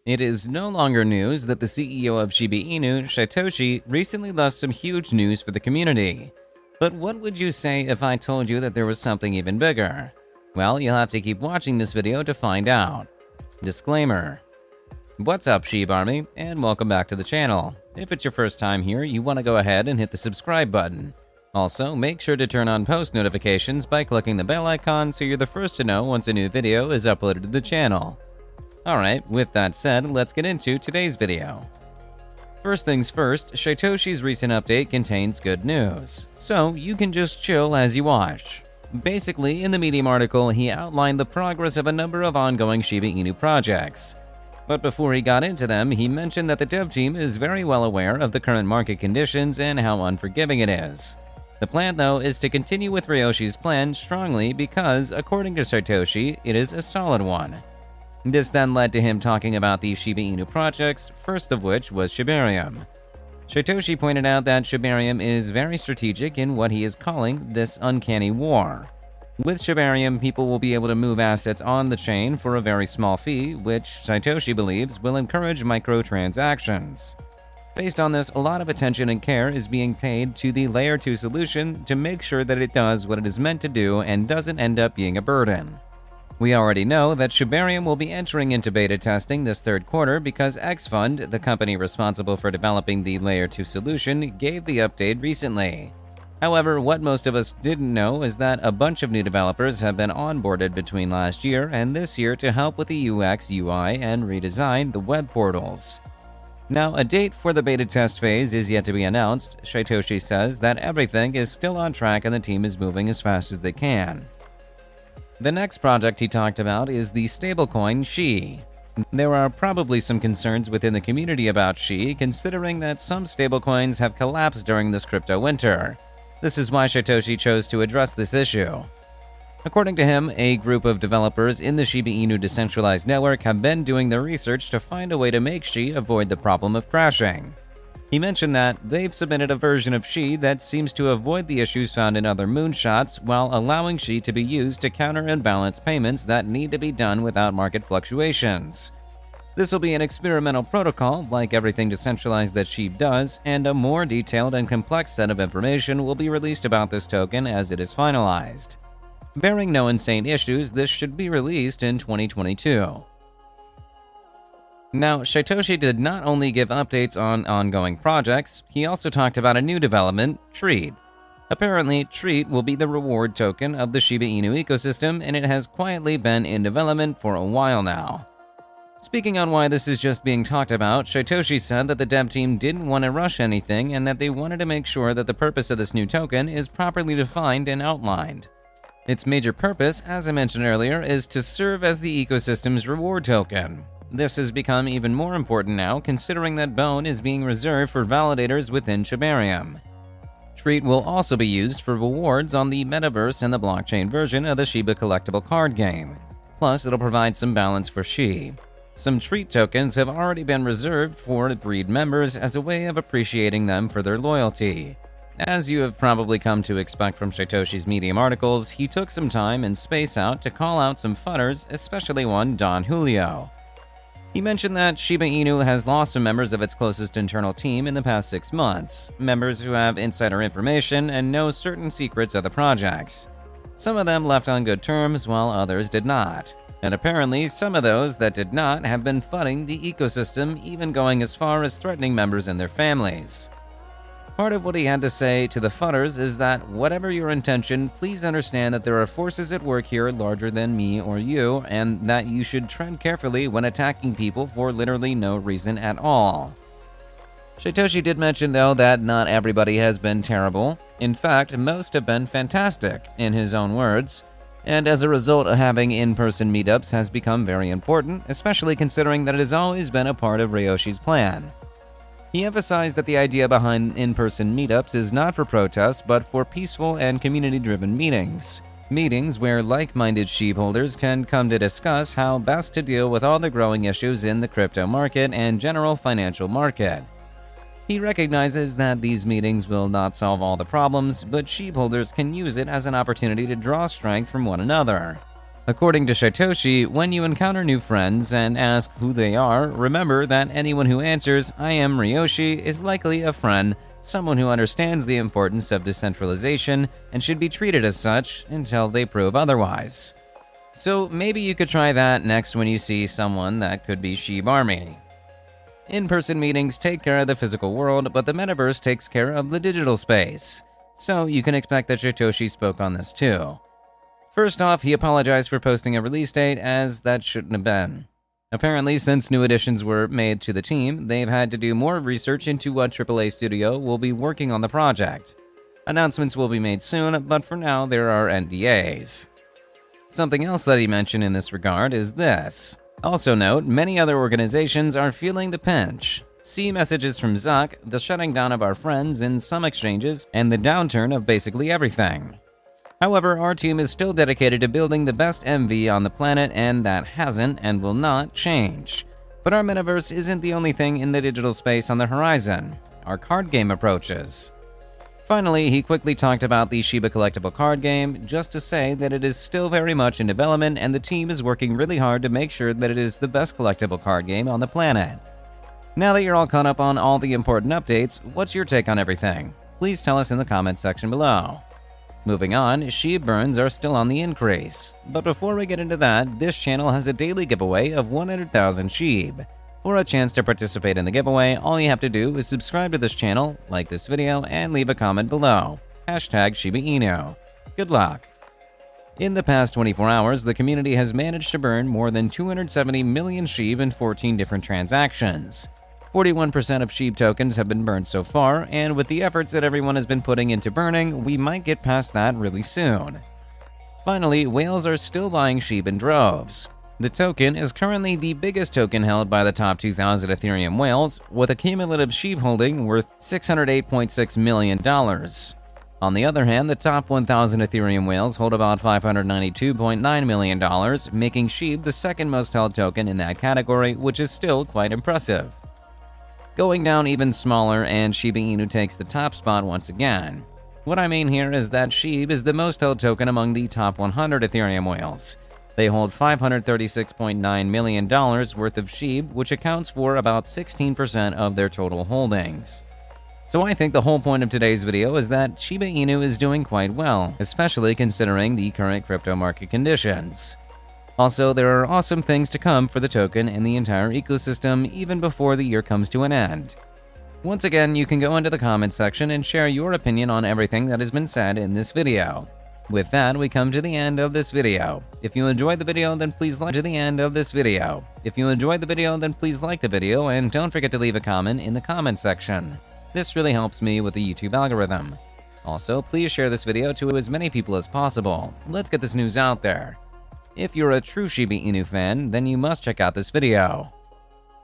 It is no longer news that the CEO of Shiba Inu, Satoshi, recently left some huge news for the community. But what would you say if I told you that there was something even bigger? Well, you'll have to keep watching this video to find out. Disclaimer. What's up, SHIB Army, and welcome back to the channel. If it's your first time here, you want to go ahead and hit the subscribe button. Also, make sure to turn on post notifications by clicking the bell icon so you're the first to know once a new video is uploaded to the channel. Alright, with that said, let's get into today's video. First things first, Satoshi's recent update contains good news, so you can just chill as you watch. Basically, in the Medium article, he outlined the progress of a number of ongoing Shiba Inu projects. But before he got into them, he mentioned that the dev team is very well aware of the current market conditions and how unforgiving it is. The plan, though, is to continue with Ryoshi's plan strongly because, according to Satoshi, it is a solid one. This then led to him talking about the Shiba Inu projects, first of which was Shibarium. Satoshi pointed out that Shibarium is very strategic in what he is calling this uncanny war. With Shibarium, people will be able to move assets on the chain for a very small fee, which Satoshi believes will encourage microtransactions. Based on this, a lot of attention and care is being paid to the Layer 2 solution to make sure that it does what it is meant to do and doesn't end up being a burden. We already know that Shibarium will be entering into beta testing this third quarter because XFund, the company responsible for developing the Layer 2 solution, gave the update recently. However, what most of us didn't know is that a bunch of new developers have been onboarded between last year and this year to help with the UX, UI, and redesign the web portals. Now, a date for the beta test phase is yet to be announced. Satoshi says that everything is still on track and the team is moving as fast as they can. The next project he talked about is the stablecoin SHI. There are probably some concerns within the community about SHI, considering that some stablecoins have collapsed during this crypto winter. This is why Satoshi chose to address this issue. According to him, a group of developers in the Shiba Inu decentralized network have been doing their research to find a way to make SHI avoid the problem of crashing. He mentioned that they've submitted a version of SHI that seems to avoid the issues found in other moonshots while allowing SHI to be used to counter and balance payments that need to be done without market fluctuations. This will be an experimental protocol, like everything decentralized that SHIB does, and a more detailed and complex set of information will be released about this token as it is finalized. Bearing no insane issues, this should be released in 2022. Now, Satoshi did not only give updates on ongoing projects, he also talked about a new development, Treat. Apparently, Treat will be the reward token of the Shiba Inu ecosystem, and it has quietly been in development for a while now. Speaking on why this is just being talked about, Satoshi said that the dev team didn't want to rush anything and that they wanted to make sure that the purpose of this new token is properly defined and outlined. Its major purpose, as I mentioned earlier, is to serve as the ecosystem's reward token. This has become even more important now, considering that Bone is being reserved for validators within Shibarium. Treat will also be used for rewards on the metaverse and the blockchain version of the Shiba collectible card game. Plus, it'll provide some balance for SHI. Some Treat tokens have already been reserved for breed members as a way of appreciating them for their loyalty. As you have probably come to expect from Satoshi's Medium articles, he took some time and space out to call out some fudders, especially one Don Julio. He mentioned that Shiba Inu has lost some members of its closest internal team in the past 6 months, members who have insider information and know certain secrets of the projects. Some of them left on good terms, while others did not. And apparently, some of those that did not have been fudding the ecosystem, even going as far as threatening members and their families. Part of what he had to say to the fudders is that, whatever your intention, please understand that there are forces at work here larger than me or you, and that you should tread carefully when attacking people for literally no reason at all. Satoshi did mention, though, that not everybody has been terrible. In fact, most have been fantastic, in his own words. And as a result, having in-person meetups has become very important, especially considering that it has always been a part of Ryoshi's plan. He emphasized that the idea behind in-person meetups is not for protests, but for peaceful and community-driven meetings. Meetings where like-minded SHIB holders can come to discuss how best to deal with all the growing issues in the crypto market and general financial market. He recognizes that these meetings will not solve all the problems, but SHIB holders can use it as an opportunity to draw strength from one another. According to Satoshi, when you encounter new friends and ask who they are, remember that anyone who answers, "I am Ryoshi," is likely a friend, someone who understands the importance of decentralization and should be treated as such until they prove otherwise. So maybe you could try that next when you see someone that could be SHIB Army. In-person meetings take care of the physical world, but the metaverse takes care of the digital space. So you can expect that Satoshi spoke on this too. First off, he apologized for posting a release date, as that shouldn't have been. Apparently, since new additions were made to the team, they've had to do more research into what AAA studio will be working on the project. Announcements will be made soon, but for now there are NDAs. Something else that he mentioned in this regard is this. Also note, many other organizations are feeling the pinch. See messages from Zuck, the shutting down of our friends in some exchanges, and the downturn of basically everything. However, our team is still dedicated to building the best MV on the planet, and that hasn't and will not change. But our metaverse isn't the only thing in the digital space on the horizon. Our card game approaches. Finally, he quickly talked about the Shiba collectible card game, just to say that it is still very much in development and the team is working really hard to make sure that it is the best collectible card game on the planet. Now that you're all caught up on all the important updates, what's your take on everything? Please tell us in the comments section below. Moving on, SHIB burns are still on the increase. But before we get into that, this channel has a daily giveaway of 100,000 SHIB. For a chance to participate in the giveaway, all you have to do is subscribe to this channel, like this video, and leave a comment below. #ShibaInu. Good luck! In the past 24 hours, the community has managed to burn more than 270 million SHIB in 14 different transactions. 41% of SHIB tokens have been burned so far, and with the efforts that everyone has been putting into burning, we might get past that really soon. Finally, whales are still buying SHIB in droves. The token is currently the biggest token held by the top 2,000 Ethereum whales, with a cumulative SHIB holding worth $608.6 million. On the other hand, the top 1,000 Ethereum whales hold about $592.9 million, making SHIB the second most held token in that category, which is still quite impressive. Going down even smaller, and Shiba Inu takes the top spot once again. What I mean here is that SHIB is the most held token among the top 100 Ethereum whales. They hold $536.9 million worth of SHIB, which accounts for about 16% of their total holdings. So I think the whole point of today's video is that Shiba Inu is doing quite well, especially considering the current crypto market conditions. Also, there are awesome things to come for the token and the entire ecosystem even before the year comes to an end. Once again, you can go into the comments section and share your opinion on everything that has been said in this video. With that, we come to the end of this video. If you enjoyed the video, then please like the video, and don't forget to leave a comment in the comment section. This really helps me with the YouTube algorithm. Also, please share this video to as many people as possible. Let's get this news out there. If you're a true Shiba Inu fan, then you must check out this video.